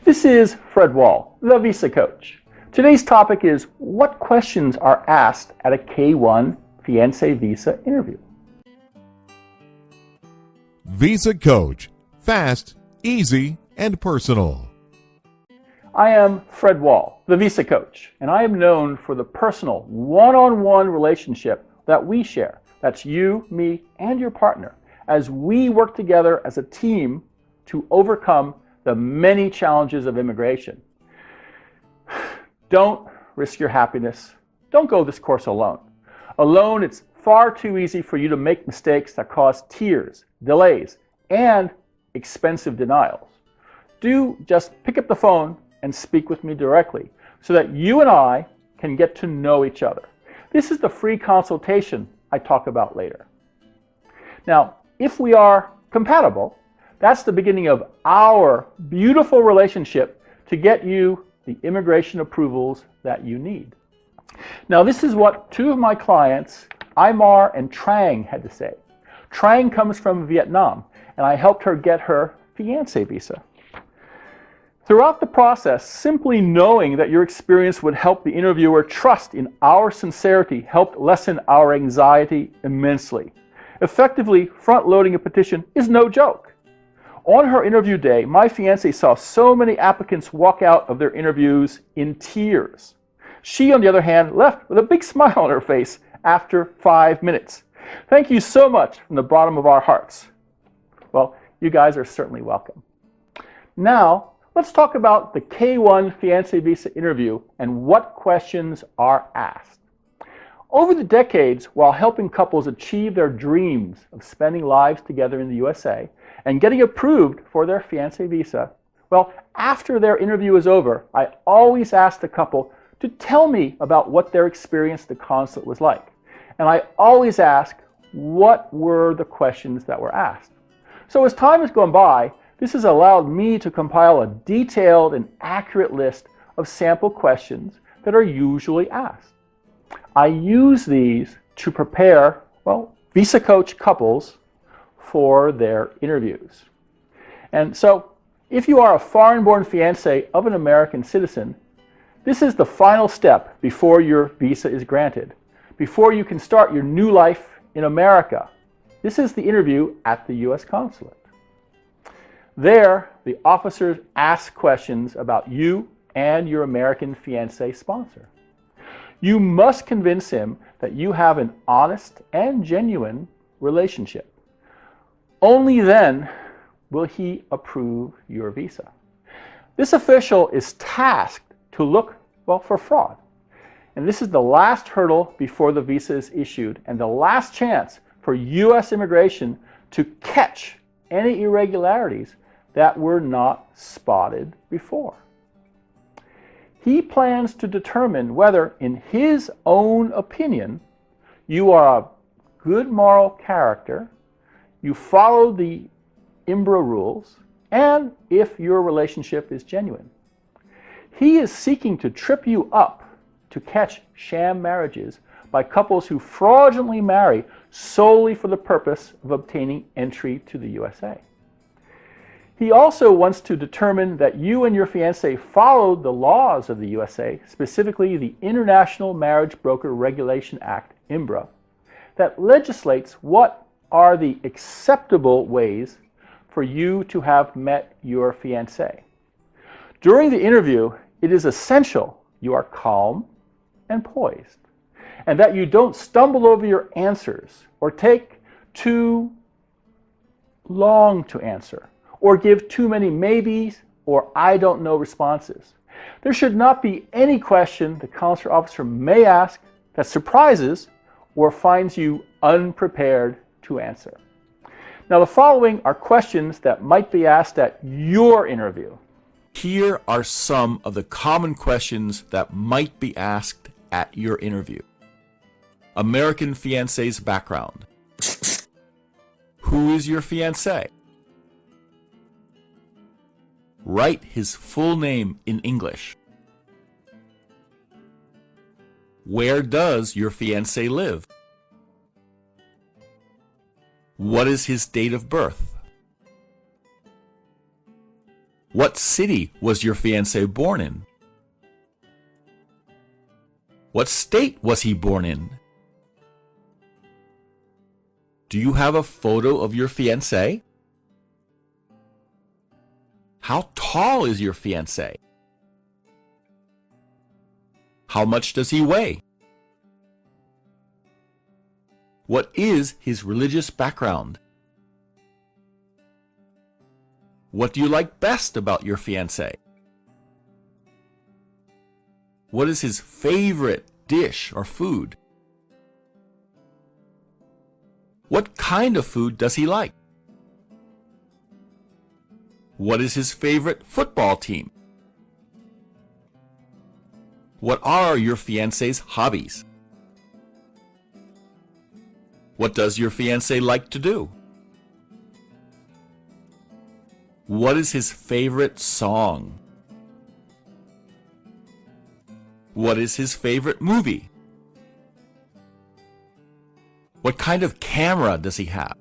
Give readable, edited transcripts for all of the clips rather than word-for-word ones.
This is Fred Wahl, the Visa Coach. Today's topic is what questions are asked at a K1 Fiance Visa interview. Visa Coach. Fast, easy, and personal. I am Fred Wahl, the Visa Coach, and I am known for the personal one-on-one relationship that we share. That's you, me, and your partner, as we work together as a team to overcome the many challenges of immigration. Don't risk your happiness. Don't go this course alone. Alone, it's far too easy for you to make mistakes that cause tears, delays, and expensive denials. Do just pick up the phone and speak with me directly so that you and I can get to know each other. This is the free consultation I talk about later. Now, if we are compatible, that's the beginning of our beautiful relationship to get you the immigration approvals that you need. Now, this is what two of my clients, Aymar and Trang, had to say. Trang comes from Vietnam, and I helped her get her Fiance visa. Throughout the process, simply knowing that your experience would help the interviewer trust in our sincerity helped lessen our anxiety immensely. Effectively, front-loading a petition is no joke. On her interview day, my fiancée saw so many applicants walk out of their interviews in tears. She, on the other hand, left with a big smile on her face after 5 minutes. Thank you so much from the bottom of our hearts. Well, you guys are certainly welcome. Now, let's talk about the K1 Fiance Visa interview and what questions are asked. Over the decades, while helping couples achieve their dreams of spending lives together in the USA and getting approved for their Fiance Visa, well, after their interview is over, I always ask the couple to tell me about what their experience at the consulate was like. And I always ask, what were the questions that were asked? So as time has gone by, this has allowed me to compile a detailed and accurate list of sample questions that are usually asked. I use these to prepare, Visa Coach couples for their interviews. And so, if you are a foreign-born fiancé of an American citizen, this is the final step before your visa is granted, before you can start your new life in America. This is the interview at the U.S. consulate. There, the officers ask questions about you and your American fiancé sponsor. You must convince him that you have an honest and genuine relationship. Only then will he approve your visa. This official is tasked to look, for fraud. And this is the last hurdle before the visa is issued and the last chance for U.S. immigration to catch any irregularities that were not spotted before. He plans to determine whether, in his own opinion, you are a good moral character, you follow the IMBRA rules, and if your relationship is genuine. He is seeking to trip you up to catch sham marriages by couples who fraudulently marry solely for the purpose of obtaining entry to the USA. He also wants to determine that you and your fiancé followed the laws of the USA, specifically the International Marriage Broker Regulation Act, IMBRA, that legislates what are the acceptable ways for you to have met your fiancé. During the interview, it is essential you are calm and poised, and that you don't stumble over your answers or take too long to answer, or give too many maybes or I don't know responses. There should not be any question the consular officer may ask that surprises or finds you unprepared to answer. Now, the following are questions that might be asked at your interview. Here are some of the common questions that might be asked at your interview. American fiancé's background. Who is your fiancé? Write his full name in English. Where does your fiancé live? What is his date of birth? What city was your fiancé born in? What state was he born in? Do you have a photo of your fiancé? How tall is your fiancé? How much does he weigh? What is his religious background? What do you like best about your fiancé? What is his favorite dish or food? What kind of food does he like? What is his favorite football team? What are your fiancé's hobbies? What does your fiancé like to do? What is his favorite song? What is his favorite movie? What kind of camera does he have?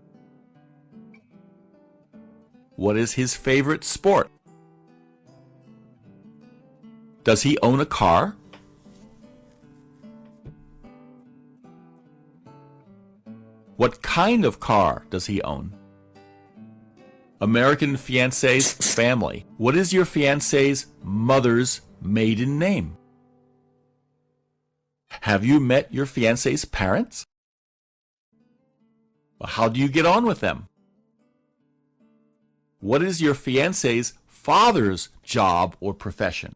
What is his favorite sport? Does he own a car? What kind of car does he own? American fiancé's family. What is your fiancé's mother's maiden name? Have you met your fiancé's parents? How do you get on with them? What is your fiancé's father's job or profession?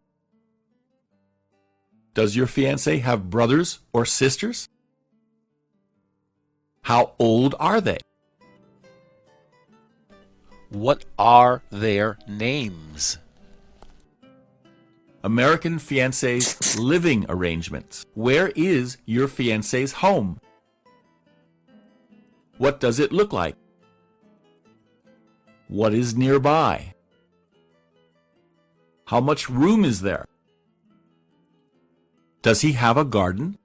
Does your fiancé have brothers or sisters? How old are they? What are their names? American fiancé's living arrangements. Where is your fiancé's home? What does it look like? What is nearby? How much room is there? Does he have a garden?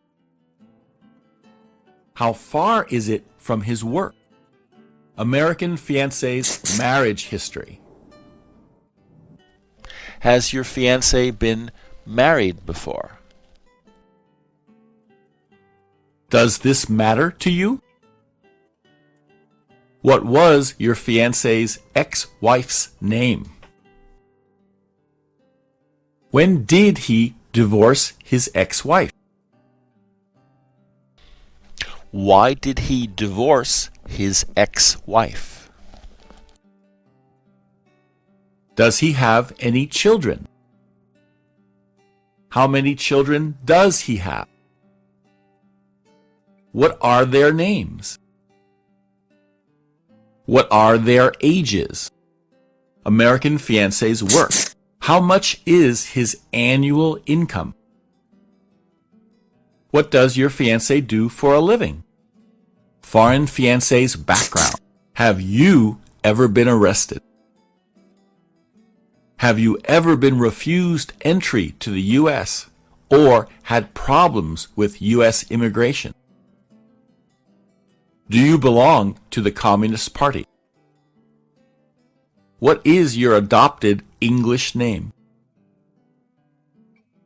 How far is it from his work? American fiancé's marriage history. Has your fiancé been married before? Does this matter to you? What was your fiancé's ex-wife's name? When did he divorce his ex-wife? Why did he divorce his ex-wife? Does he have any children? How many children does he have? What are their names? What are their ages? American fiancé's work. How much is his annual income? What does your fiancé do for a living? Foreign fiancé's background. Have you ever been arrested? Have you ever been refused entry to the U.S. or had problems with U.S. immigration? Do you belong to the Communist Party? What is your adopted English name?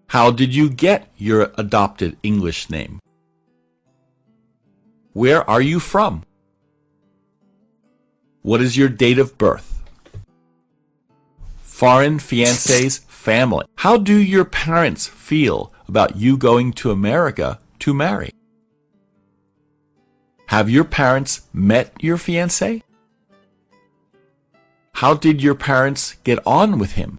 How did you get your adopted English name? Where are you from? What is your date of birth? Foreign fiancé's family. How do your parents feel about you going to America to marry? Have your parents met your fiancé? How did your parents get on with him?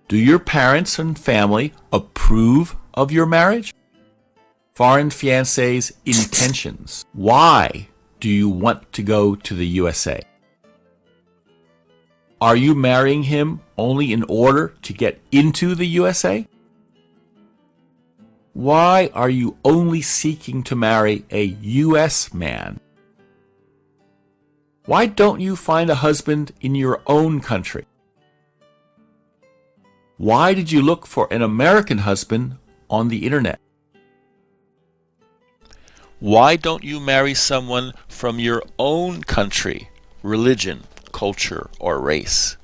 Do your parents and family approve of your marriage? Foreign fiancé's intentions. Why do you want to go to the USA? Are you marrying him only in order to get into the USA? Why are you only seeking to marry a U.S. man? Why don't you find a husband in your own country? Why did you look for an American husband on the internet? Why don't you marry someone from your own country, religion, culture, or race?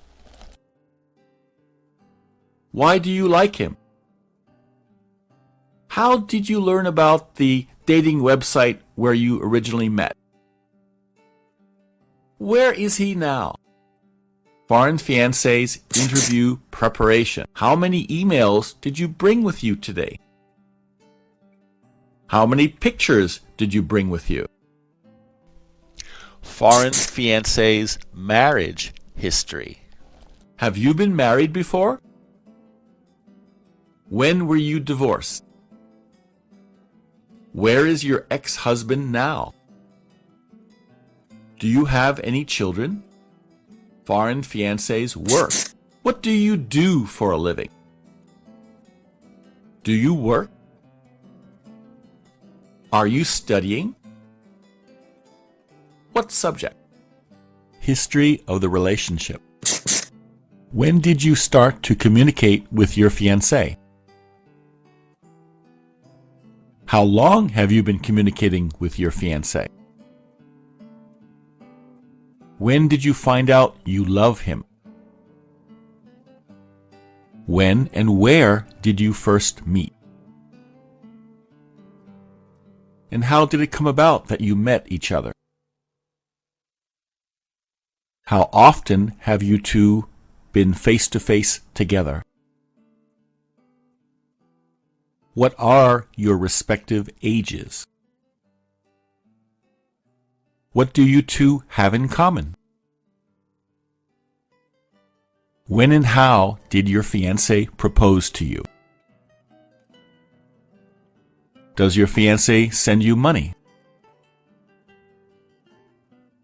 Why do you like him? How did you learn about the dating website where you originally met? Where is he now? Foreign fiancés interview preparation. How many emails did you bring with you today? How many pictures did you bring with you? Foreign fiancé's marriage history. Have you been married before? When were you divorced? Where is your ex-husband now? Do you have any children? Foreign fiancés work. What do you do for a living? Do you work? Are you studying? What subject? History of the relationship. When did you start to communicate with your fiancé? How long have you been communicating with your fiancé? When did you find out you love him? When and where did you first meet? And how did it come about that you met each other? How often have you two been face-to-face together? What are your respective ages? What do you two have in common? When and how did your fiancé propose to you? Does your fiancé send you money?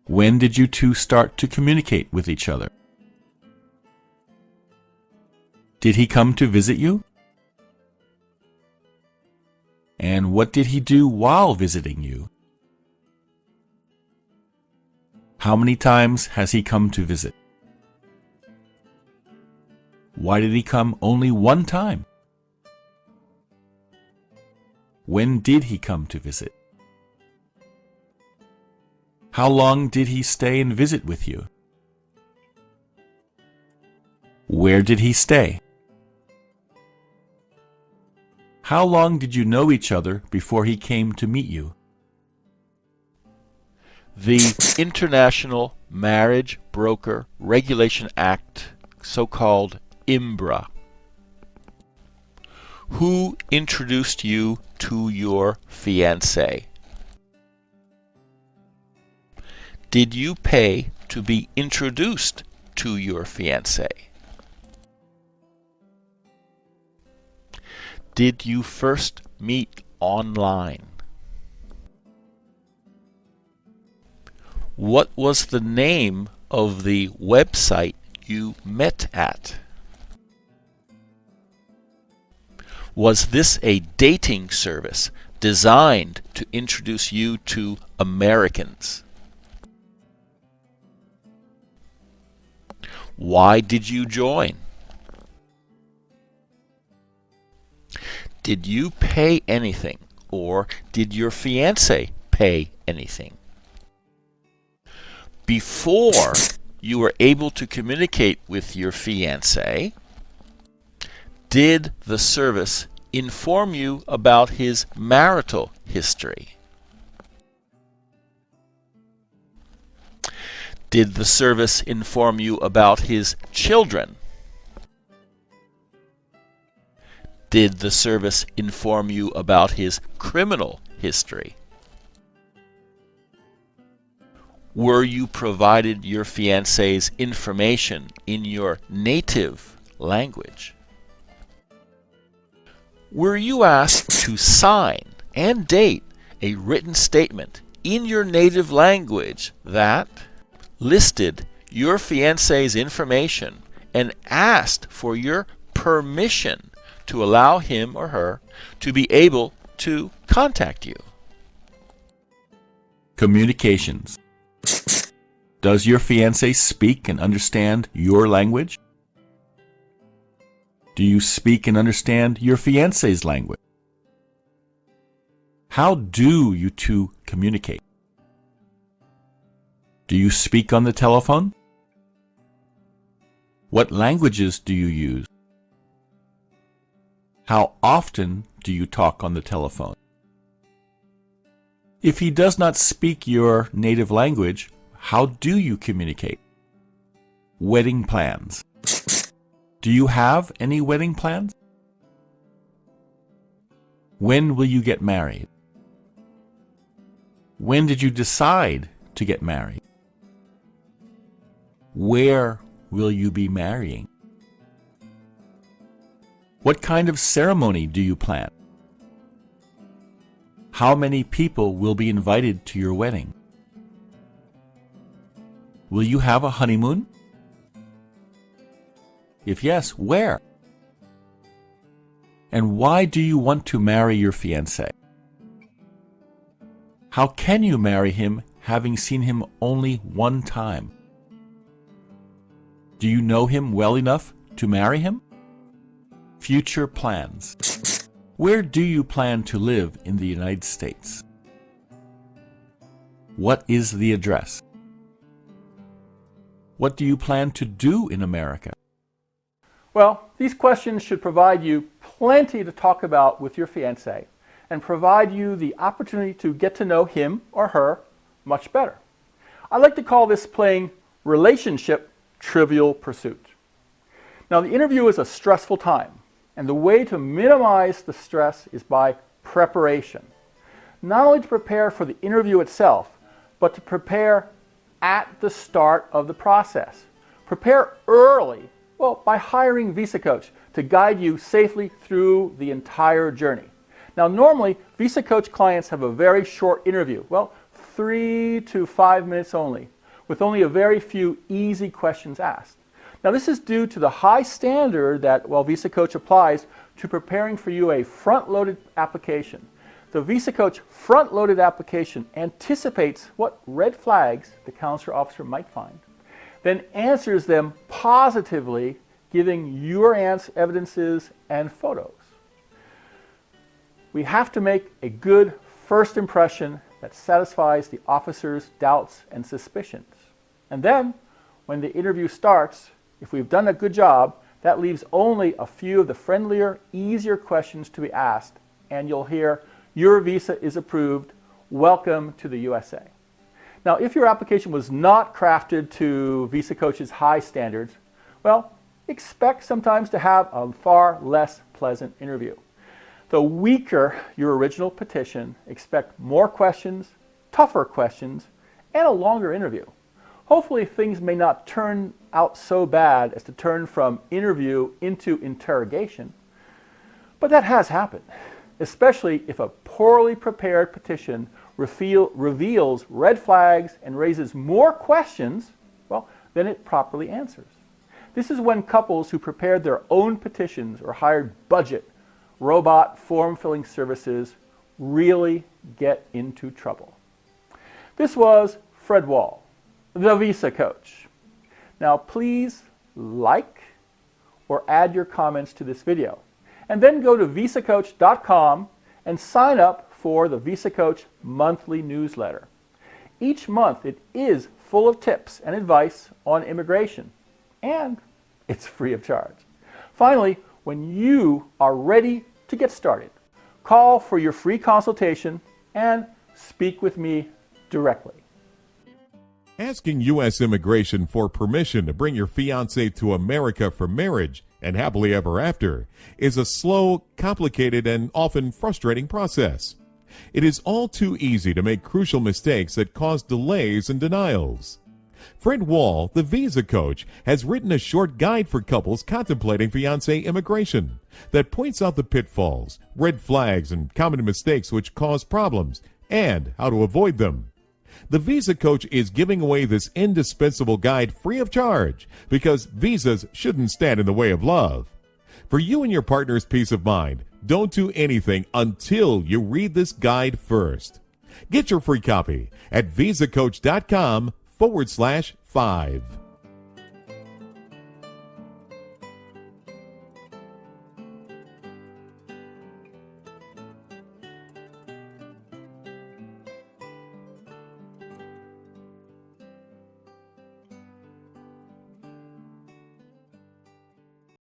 When did you two start to communicate with each other? Did he come to visit you? And what did he do while visiting you? How many times has he come to visit? Why did he come only one time? When did he come to visit? How long did he stay and visit with you? Where did he stay? How long did you know each other before he came to meet you? The International Marriage Broker Regulation Act, so-called IMBRA. Who introduced you to your fiancé? Did you pay to be introduced to your fiancé? Did you first meet online? What was the name of the website you met at? Was this a dating service designed to introduce you to Americans? Why did you join? Did you pay anything, or did your fiancé pay anything? Before you were able to communicate with your fiancé, did the service inform you about his marital history? Did the service inform you about his children? Did the service inform you about his criminal history? Were you provided your fiancé's information in your native language? Were you asked to sign and date a written statement in your native language that listed your fiancé's information and asked for your permission to allow him or her to be able to contact you? Communications. Does your fiancé speak and understand your language? Do you speak and understand your fiancé's language? How do you two communicate? Do you speak on the telephone? What languages do you use? How often do you talk on the telephone? If he does not speak your native language, how do you communicate? Wedding plans. Do you have any wedding plans? When will you get married? When did you decide to get married? Where will you be marrying? What kind of ceremony do you plan? How many people will be invited to your wedding? Will you have a honeymoon? If yes, where? And why do you want to marry your fiancé? How can you marry him having seen him only one time? Do you know him well enough to marry him? Future plans. Where do you plan to live in the United States? What is the address? What do you plan to do in America? Well, these questions should provide you plenty to talk about with your fiancé and provide you the opportunity to get to know him or her much better. I like to call this playing relationship Trivial Pursuit. Now, the interview is a stressful time, and the way to minimize the stress is by preparation. Not only to prepare for the interview itself, but to prepare at the start of the process. Prepare early, well, by hiring VisaCoach to guide you safely through the entire journey. Now, normally, VisaCoach clients have a very short interview, well, 3 to 5 minutes only, with only a very few easy questions asked. Now, this is due to the high standard that, well, VisaCoach applies to preparing for you a front-loaded application. The VisaCoach front-loaded application anticipates what red flags the consular officer might find, then answers them positively, giving your evidences and photos. We have to make a good first impression that satisfies the officer's doubts and suspicions. And then, when the interview starts, if we've done a good job, that leaves only a few of the friendlier, easier questions to be asked, and you'll hear, "Your visa is approved. Welcome to the USA." Now, if your application was not crafted to VisaCoach's high standards, well, expect sometimes to have a far less pleasant interview. The weaker your original petition, expect more questions, tougher questions, and a longer interview. Hopefully things may not turn out so bad as to turn from interview into interrogation, but that has happened, especially if a poorly prepared petition reveals red flags and raises more questions, well, than it properly answers. This is when couples who prepared their own petitions or hired budget robot form-filling services really get into trouble. This was Fred Wahl, the VisaCoach. Now please like or add your comments to this video, and then go to VisaCoach.com and sign up for the VisaCoach monthly newsletter. Each month it is full of tips and advice on immigration, and it's free of charge. Finally, when you are ready to get started, call for your free consultation and speak with me directly. Asking U.S. Immigration for permission to bring your fiancé to America for marriage and happily ever after is a slow, complicated, and often frustrating process. It is all too easy to make crucial mistakes that cause delays and denials. Fred Wahl, the VisaCoach, has written a short guide for couples contemplating fiancé immigration that points out the pitfalls, red flags, and common mistakes which cause problems, and how to avoid them. The VisaCoach is giving away this indispensable guide free of charge because visas shouldn't stand in the way of love. For you and your partner's peace of mind, don't do anything until you read this guide first. Get your free copy at VisaCoach.com/5.